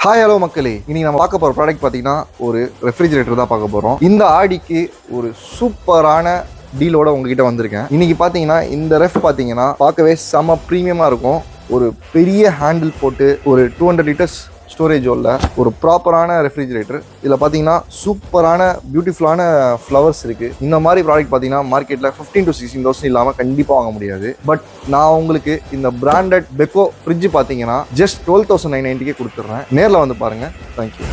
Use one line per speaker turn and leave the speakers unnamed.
Hi hello மக்களே, இன்னைக்கு நம்ம பார்க்க போகிற ப்ராடக்ட் பார்த்தீங்கன்னா ஒரு ரெஃப்ரிஜிரேட்டர் தான் பார்க்க போகிறோம். இந்த ஆடிக்கு ஒரு சூப்பரான டீலோட உங்ககிட்ட வந்திருக்கேன். இன்னைக்கு பார்த்தீங்கன்னா இந்த ரெஃப் பார்த்தீங்கன்னா பார்க்கவே செம ப்ரீமியமாக இருக்கும். ஒரு பெரிய ஹேண்டில் போட்டு ஒரு 200 லிட்டர்ஸ் ஸ்டோரேஜ் உள்ள ஒரு ப்ராப்பரான ரெஃப்ரிஜிரேட்டர். இதில் பார்த்தீங்கன்னா சூப்பரான பியூட்டிஃபுல்லான ஃப்ளவர்ஸ் இருக்குது. இந்த மாதிரி ப்ராடக்ட் பார்த்தீங்கன்னா மார்க்கெட்டில் 15,000 to 16,000 இல்லாமல் கண்டிப்பாக வாங்க முடியாது. பட் நான் உங்களுக்கு இந்த பிராண்டட் பெக்கோ ஃப்ரிட்ஜ் பார்த்தீங்கன்னா ஜஸ்ட் 12,990 கொடுத்துட்றேன். நேரில் வந்து பாருங்கள். தேங்க்யூ.